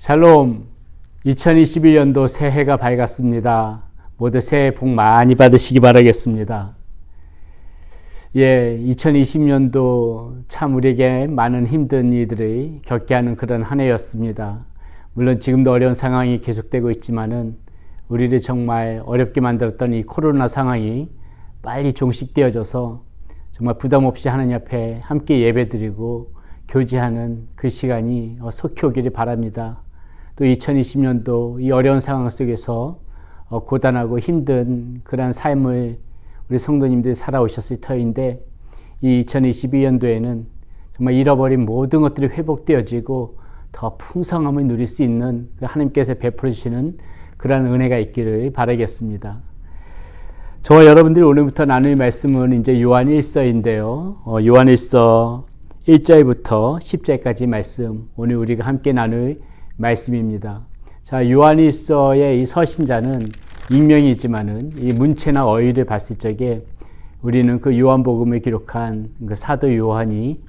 샬롬, 2021년도 새해가 밝았습니다. 모두 새해 복 많이 받으시기 바라겠습니다. 2020년도 참 우리에게 많은 힘든 일들을 겪게 하는 그런 한 해였습니다. 물론 지금도 어려운 상황이 계속되고 있지만은 우리를 정말 어렵게 만들었던 이 코로나 상황이 빨리 종식되어져서 정말 부담 없이 하나님 앞에 함께 예배드리고 교제하는 그 시간이 속히 오기를 바랍니다. 또 2020년도 이 어려운 상황 속에서 고단하고 힘든 그러한 삶을 우리 성도님들이 살아오셨을 터인데, 이 2022년도에는 정말 잃어버린 모든 것들이 회복되어지고 더 풍성함을 누릴 수 있는 하나님께서 베풀어 주시는 그러한 은혜가 있기를 바라겠습니다. 저와 여러분들이 오늘부터 나눌 말씀은 이제 요한 1서인데요. 요한 1서 1절부터 10절까지 말씀, 오늘 우리가 함께 나눌 말씀입니다. 자, 요한 1서의 이 서신자는 익명이지만은 이 문체나 어휘를 봤을 적에 우리는 그 요한복음을 기록한 그 사도 요한이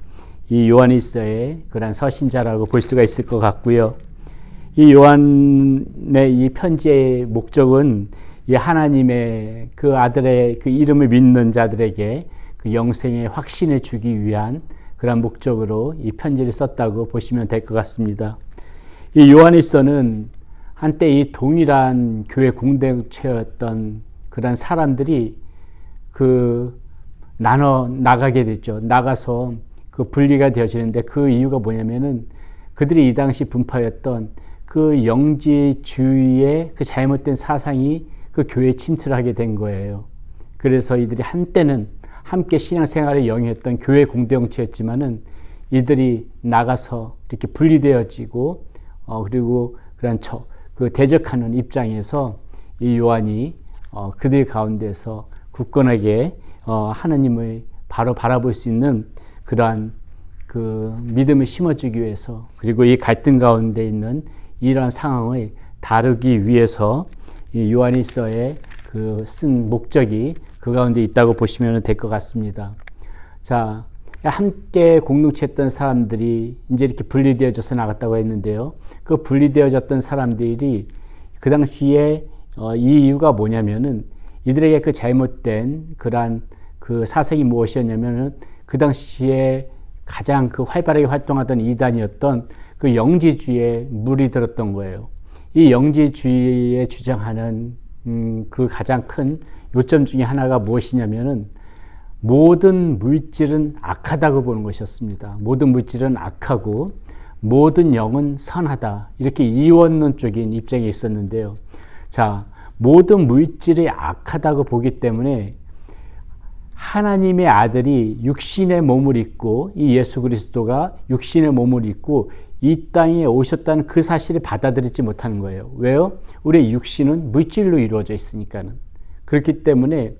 이 요한 1서의 그런 서신자라고 볼 수가 있을 것 같고요. 이 요한의 이 편지의 목적은 이 하나님의 그 아들의 그 이름을 믿는 자들에게 그 영생의 확신을 주기 위한 그런 목적으로 이 편지를 썼다고 보시면 될 것 같습니다. 이 요한 1서는 한때 이 동일한 교회 공동체였던 그런 사람들이 나가게 됐죠. 나가서 그 분리가 되어지는데 그 이유가 뭐냐면은 그들이 이 당시 분파였던 그 영지주의의 그 잘못된 사상이 그 교회에 침투를 하게 된 거예요. 그래서 이들이 한때는 함께 신앙생활을 영위했던 교회 공동체였지만은 이들이 나가서 이렇게 분리되어지고 그리고 그런 그 대적하는 입장에서 이 요한이 그들 가운데서 굳건하게 하나님을 바로 바라볼 수 있는 그러한 그 믿음을 심어주기 위해서, 그리고 이 갈등 가운데 있는 이러한 상황을 다루기 위해서 이 요한 1서의 그 쓴 목적이 그 가운데 있다고 보시면 될 것 같습니다. 자, 함께 공동체했던 사람들이 이제 이렇게 분리되어져서 나갔다고 했는데요. 그 분리되어졌던 사람들이 그 당시에 이 이유가 뭐냐면은 이들에게 그 잘못된 그러한 그 사색이 무엇이었냐면은 그 당시에 가장 그 활발하게 활동하던 이단이었던 그 영지주의에 물이 들었던 거예요. 이 영지주의에 주장하는 그 가장 큰 요점 중에 하나가 무엇이냐면은 모든 물질은 악하다고 보는 것이었습니다. 모든 물질은 악하고 모든 영은 선하다, 이렇게 이원론적인 입장에 있었는데요. 자, 모든 물질이 악하다고 보기 때문에 하나님의 아들이 육신의 몸을 입고, 이 예수 그리스도가 육신의 몸을 입고 이 땅에 오셨다는 그 사실을 받아들이지 못하는 거예요. 왜요? 우리의 육신은 물질로 이루어져 있으니까는. 그렇기 때문에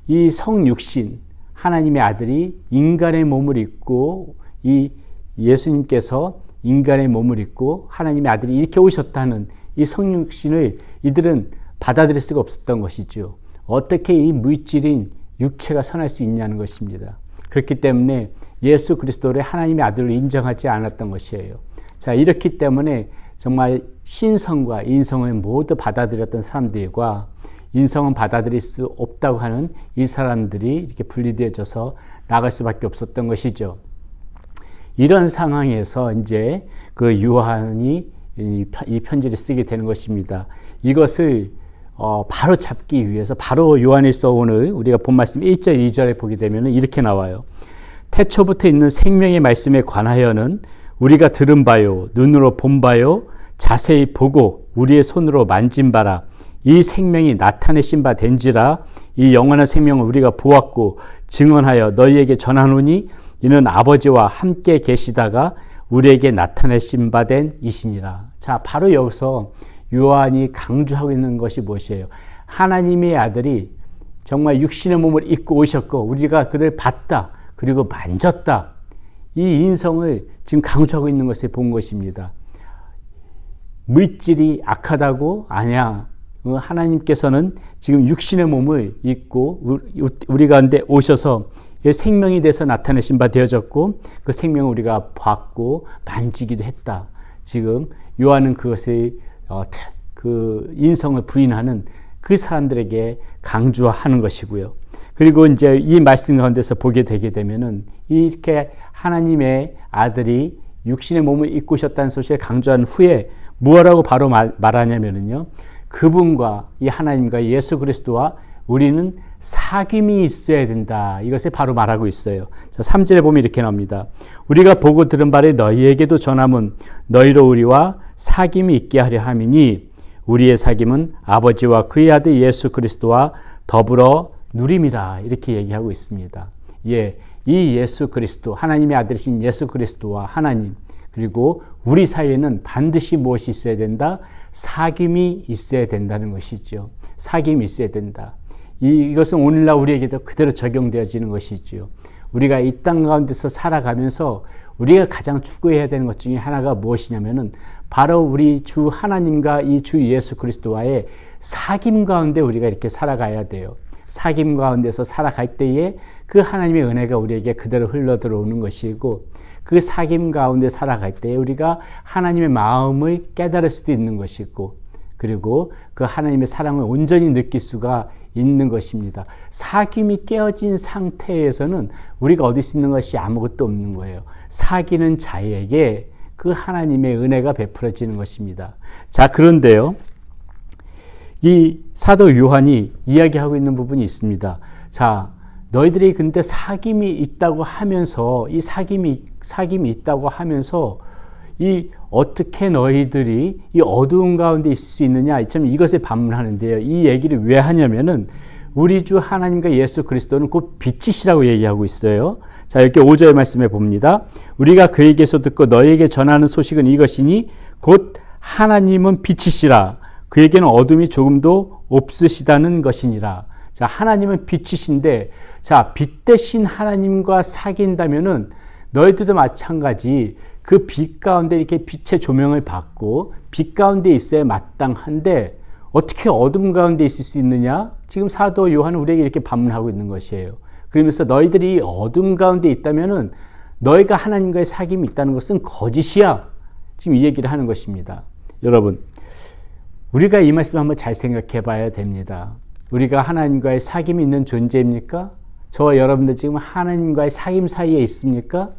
이 성육신, 하나님의 아들이 인간의 몸을 입고, 이 예수님께서 인간의 몸을 입고 하나님의 아들이 이렇게 오셨다는 이 성육신을 이들은 받아들일 수가 없었던 것이죠. 어떻게 이 물질인 육체가 선할 수 있냐는 것입니다. 그렇기 때문에 예수 그리스도를 하나님의 아들로 인정하지 않았던 것이에요. 자, 이렇기 때문에 정말 신성과 인성을 모두 받아들였던 사람들과 인성은 받아들일 수 없다고 하는 이 사람들이 이렇게 분리되어져서 나갈 수밖에 없었던 것이죠. 이런 상황에서 이제 그 요한이 이 편지를 쓰게 되는 것입니다. 이것을 바로 잡기 위해서 바로 요한일서 오늘 우리가 본 말씀 1절 2절에 보게 되면 이렇게 나와요. 태초부터 있는 생명의 말씀에 관하여는 우리가 들은 바요, 눈으로 본 바요, 자세히 보고 우리의 손으로 만진 바라. 이 생명이 나타내신 바 된지라. 이 영원한 생명을 우리가 보았고 증언하여 너희에게 전하노니 이는 아버지와 함께 계시다가 우리에게 나타내신 바 된 이시니라. 자, 바로 여기서 요한이 강조하고 있는 것이 무엇이에요? 하나님의 아들이 정말 육신의 몸을 입고 오셨고 우리가 그를 봤다, 그리고 만졌다. 이 인성을 지금 강조하고 있는 것을 본 것입니다. 물질이 악하다고? 아니야. 하나님께서는 지금 육신의 몸을 입고 우리 가운데 오셔서 생명이 돼서 나타내신 바 되어졌고 그 생명을 우리가 봤고 만지기도 했다. 지금 요한은 그것의 그 인성을 부인하는 그 사람들에게 강조하는 것이고요. 그리고 이제 이 말씀 가운데서 보게 되게 되면은 이렇게 하나님의 아들이 육신의 몸을 입고 오셨다는 소식을 강조한 후에 무엇라고 바로 말하냐면은요. 그분과 이 하나님과 예수 그리스도와 우리는 사귐이 있어야 된다. 이것을 바로 말하고 있어요. 자, 3절에 보면 이렇게 나옵니다. 우리가 보고 들은 바를 너희에게도 전함은 너희로 우리와 사귐이 있게 하려 함이니 우리의 사귐은 아버지와 그의 아들 예수 그리스도와 더불어 누림이라. 이렇게 얘기하고 있습니다. 예, 이 예수 그리스도, 하나님의 아들이신 예수 그리스도와 하나님, 그리고 우리 사이에는 반드시 무엇이 있어야 된다? 사귐이 있어야 된다는 것이죠. 사귐이 있어야 된다. 이것은 오늘날 우리에게도 그대로 적용되어지는 것이지요. 우리가 이 땅 가운데서 살아가면서 우리가 가장 추구해야 되는 것 중에 하나가 무엇이냐면은 바로 우리 주 하나님과 이 주 예수 그리스도와의 사귐 가운데 우리가 이렇게 살아가야 돼요. 사귐 가운데서 살아갈 때에 그 하나님의 은혜가 우리에게 그대로 흘러 들어오는 것이고, 그 사귐 가운데 살아갈 때에 우리가 하나님의 마음을 깨달을 수도 있는 것이고, 그리고 그 하나님의 사랑을 온전히 느낄 수가 있는 것입니다. 사귐이 깨어진 상태에서는 우리가 얻을 수 있는 것이 아무것도 없는 거예요. 사귀는 자에게 그 하나님의 은혜가 베풀어지는 것입니다. 자, 그런데요, 이 사도 요한이 이야기하고 있는 부분이 있습니다. 자, 너희들이 근데 사귐이 있다고 하면서, 이 사귐이 있다고 하면서 이 어떻게 너희들이 이 어두운 가운데 있을 수 있느냐, 참 이것에 반문하는데요. 이 얘기를 왜 하냐면은 우리 주 하나님과 예수 그리스도는 곧 빛이시라고 얘기하고 있어요. 자, 이렇게 5절 말씀에 봅니다. 우리가 그에게서 듣고 너희에게 전하는 소식은 이것이니 곧 하나님은 빛이시라. 그에게는 어둠이 조금도 없으시다는 것이니라. 자, 하나님은 빛이신데, 자, 빛 대신 하나님과 사귄다면은 너희들도 마찬가지 그 빛 가운데 이렇게 빛의 조명을 받고 빛 가운데 있어야 마땅한데 어떻게 어둠 가운데 있을 수 있느냐? 지금 사도 요한은 우리에게 이렇게 반문하고 있는 것이에요. 그러면서 너희들이 어둠 가운데 있다면은 너희가 하나님과의 사귐이 있다는 것은 거짓이야. 지금 이 얘기를 하는 것입니다. 여러분, 우리가 이 말씀 한번 잘 생각해 봐야 됩니다. 우리가 하나님과의 사귐이 있는 존재입니까? 저와 여러분들 지금 하나님과의 사귐 사이에 있습니까?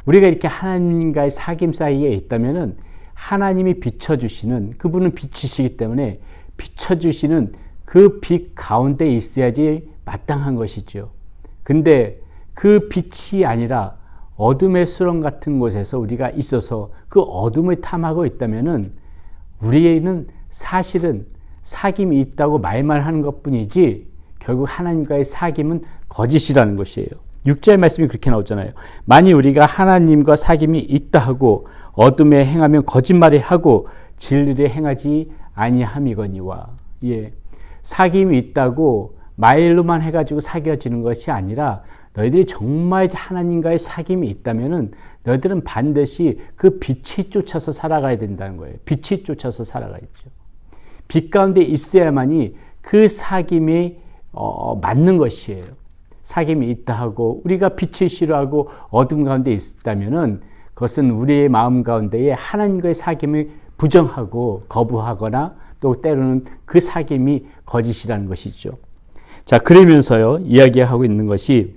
우리가 이렇게 하나님과의 사귐 사이에 있다면은 하나님이 비춰주시는, 그분은 빛이시기 때문에 비춰주시는 그 빛 가운데 있어야지 마땅한 것이죠. 근데 그 빛이 아니라 어둠의 수렁 같은 곳에서 우리가 있어서 그 어둠을 탐하고 있다면은 우리에게는 사실은 사귐이 있다고 말만 하는 것뿐이지 결국 하나님과의 사귐은 거짓이라는 것이에요. 6절 말씀이 그렇게 나오잖아요. 만일 우리가 하나님과 사귐이 있다 하고 어둠에 행하면 거짓말을 하고 진리를 행하지 아니함이거니와. 예, 사귐이 있다고 말로만 해가지고 사귀어지는 것이 아니라 너희들이 정말 하나님과의 사귐이 있다면은 너희들은 반드시 그 빛이 쫓아서 살아가야 된다는 거예요. 빛이 쫓아서 살아가야죠. 빛 가운데 있어야만이 그 사귐이 맞는 것이에요. 사귐이 있다 하고 우리가 빛을 싫어하고 어둠 가운데 있다면은 그것은 우리의 마음 가운데에 하나님과의 사귐을 부정하고 거부하거나 또 때로는 그 사귐이 거짓이라는 것이죠. 자, 그러면서요, 이야기하고 있는 것이,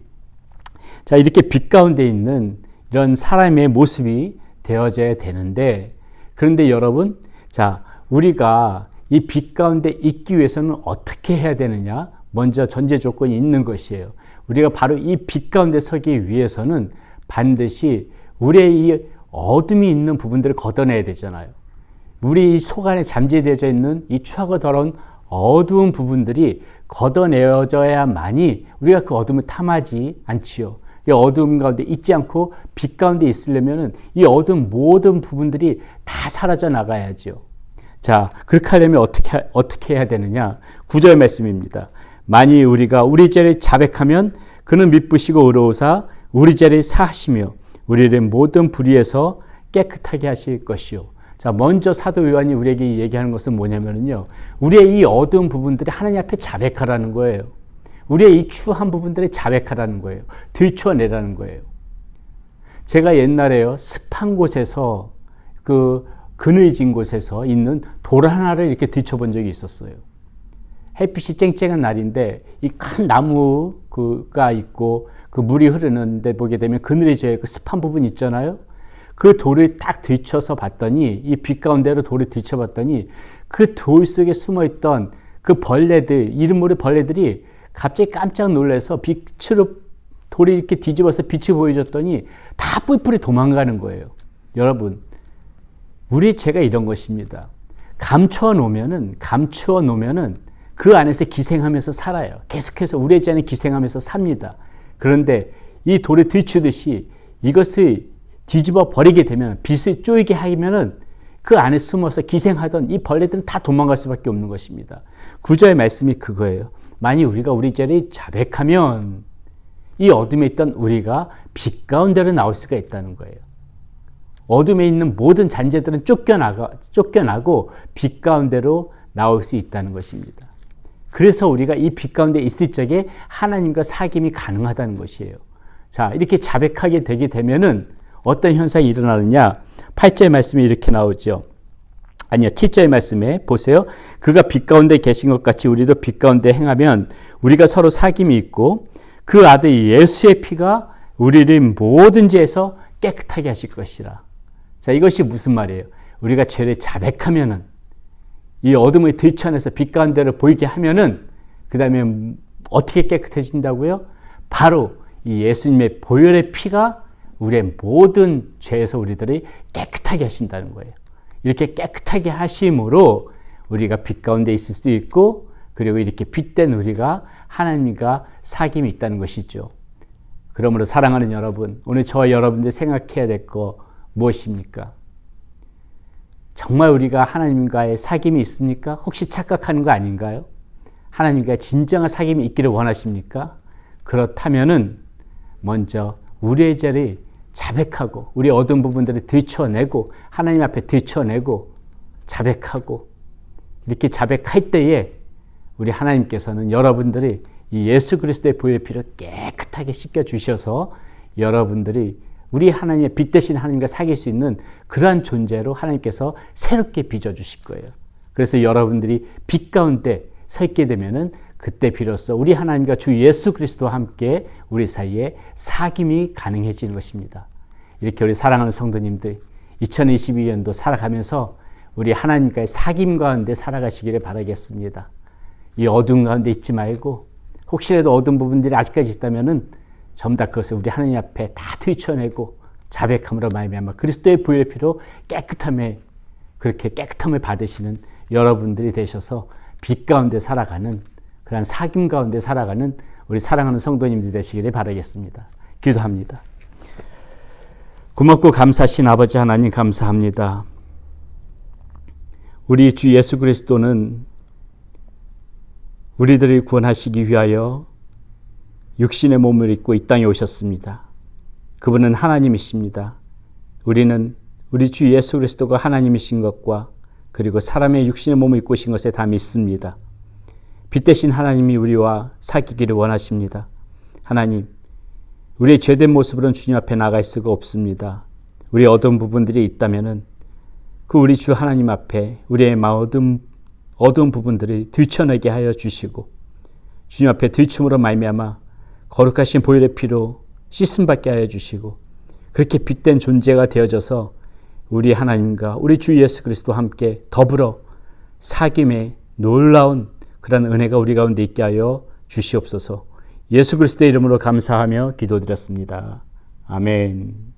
자, 이렇게 빛 가운데 있는 이런 사람의 모습이 되어져야 되는데, 그런데 여러분, 자, 우리가 이 빛 가운데 있기 위해서는 어떻게 해야 되느냐? 먼저 전제 조건이 있는 것이에요. 우리가 바로 이 빛 가운데 서기 위해서는 반드시 우리의 이 어둠이 있는 부분들을 걷어내야 되잖아요. 우리 속 안에 잠재되어져 있는 이 추하고 더러운 어두운 부분들이 걷어내어져야만이 우리가 그 어둠을 탐하지 않지요. 이 어둠 가운데 있지 않고 빛 가운데 있으려면은 이 어두운 모든 부분들이 다 사라져 나가야죠. 자, 그렇게 하려면 어떻게 해야 되느냐? 9절 말씀입니다. 만일 우리가 우리 죄를 자백하면 그는 미쁘시고 의로우사 우리 죄를 사하시며 우리를 모든 불의에서 깨끗하게 하실 것이요. 자, 먼저 사도 요한이 우리에게 얘기하는 것은 뭐냐면요, 우리의 이 어두운 부분들이 하나님 앞에 자백하라는 거예요. 우리의 이 추한 부분들을 자백하라는 거예요. 들춰내라는 거예요. 제가 옛날에요, 습한 곳에서 그 그늘진 곳에서 있는 돌 하나를 이렇게 들춰본 적이 있었어요. 햇빛이 쨍쨍한 날인데 이 큰 나무가 있고 그 물이 흐르는데 보게 되면 그늘져의 그 습한 부분 있잖아요. 그 돌을 딱 들춰서 봤더니, 이 빛 가운데로 돌을 들춰봤더니 그 돌 속에 숨어있던 그 벌레들, 이름 모를 벌레들이 갑자기 깜짝 놀라서 빛으로 돌이 이렇게 뒤집어서 빛이 보여줬더니 다 뿔뿔이 도망가는 거예요. 여러분, 우리 죄가 이런 것입니다. 감추어 놓으면은 그 안에서 기생하면서 살아요. 계속해서 우리의 죄는 기생하면서 삽니다. 그런데 이 돌에 들추듯이 이것을 뒤집어 버리게 되면, 빛을 쪼이게 하면은 그 안에 숨어서 기생하던 이 벌레들은 다 도망갈 수밖에 없는 것입니다. 구절의 말씀이 그거예요. 만일 우리가 우리 죄를 자백하면 이 어둠에 있던 우리가 빛 가운데로 나올 수가 있다는 거예요. 어둠에 있는 모든 잔재들은 쫓겨나고 빛 가운데로 나올 수 있다는 것입니다. 그래서 우리가 이 빛 가운데 있을 적에 하나님과 사귐이 가능하다는 것이에요. 자, 이렇게 자백하게 되게 되면은 어떤 현상이 일어나느냐? 8절 말씀이 이렇게 나오죠. 아니요, 7절 말씀에 보세요. 그가 빛 가운데 계신 것 같이 우리도 빛 가운데 행하면 우리가 서로 사귐이 있고 그 아들 예수의 피가 우리를 모든 죄에서 깨끗하게 하실 것이라. 자, 이것이 무슨 말이에요? 우리가 죄를 자백하면은, 이 어둠을 들춰내서 빛 가운데를 보이게 하면은, 그 다음에 어떻게 깨끗해진다고요? 바로 이 예수님의 보혈의 피가 우리의 모든 죄에서 우리들이 깨끗하게 하신다는 거예요. 이렇게 깨끗하게 하심으로 우리가 빛 가운데 있을 수 있고, 그리고 이렇게 빛된 우리가 하나님과 사귐이 있다는 것이죠. 그러므로 사랑하는 여러분, 오늘 저와 여러분들 생각해야 될 거 무엇입니까? 정말 우리가 하나님과의 사귐이 있습니까? 혹시 착각하는 거 아닌가요? 하나님과 진정한 사귐이 있기를 원하십니까? 그렇다면은 먼저 우리의 죄를 자백하고 우리 어두운 부분들을 들춰내고 하나님 앞에 들춰내고 자백하고, 이렇게 자백할 때에 우리 하나님께서는 여러분들이 이 예수 그리스도의 보혈의 피로 깨끗하게 씻겨주셔서 여러분들이 우리 하나님의 빛 대신 하나님과 사귈 수 있는 그러한 존재로 하나님께서 새롭게 빚어주실 거예요. 그래서 여러분들이 빛 가운데 서 있게 되면은 그때 비로소 우리 하나님과 주 예수 그리스도와 함께 우리 사이에 사귐이 가능해지는 것입니다. 이렇게 우리 사랑하는 성도님들 2022년도 살아가면서 우리 하나님과의 사귐 가운데 살아가시기를 바라겠습니다. 이 어두운 가운데 있지 말고, 혹시라도 어두운 부분들이 아직까지 있다면은 전부 다 그것을 우리 하나님 앞에 다 들춰내고 자백함으로 말미암아 그리스도의 보혈의 피로 그렇게 깨끗함을 받으시는 여러분들이 되셔서 빛 가운데 살아가는, 그런 사귐 가운데 살아가는 우리 사랑하는 성도님들이 되시기를 바라겠습니다. 기도합니다. 고맙고 감사하신 아버지 하나님, 감사합니다. 우리 주 예수 그리스도는 우리들을 구원하시기 위하여 육신의 몸을 입고 이 땅에 오셨습니다. 그분은 하나님이십니다. 우리는 우리 주 예수 그리스도가 하나님이신 것과 그리고 사람의 육신의 몸을 입고 오신 것에 다 믿습니다. 빛 대신 하나님이 우리와 사귀기를 원하십니다. 하나님, 우리의 죄된 모습으로는 주님 앞에 나갈 수가 없습니다. 우리의 어두운 부분들이 있다면은 그 우리 주 하나님 앞에 우리의 어두운 부분들을 들춰내게 하여 주시고, 주님 앞에 들춤으로 말미암아 거룩하신 보혈의 피로 씻음받게 하여 주시고, 그렇게 빛된 존재가 되어져서 우리 하나님과 우리 주 예수 그리스도와 함께 더불어 사귐의 놀라운 그런 은혜가 우리 가운데 있게 하여 주시옵소서. 예수 그리스도의 이름으로 감사하며 기도드렸습니다. 아멘.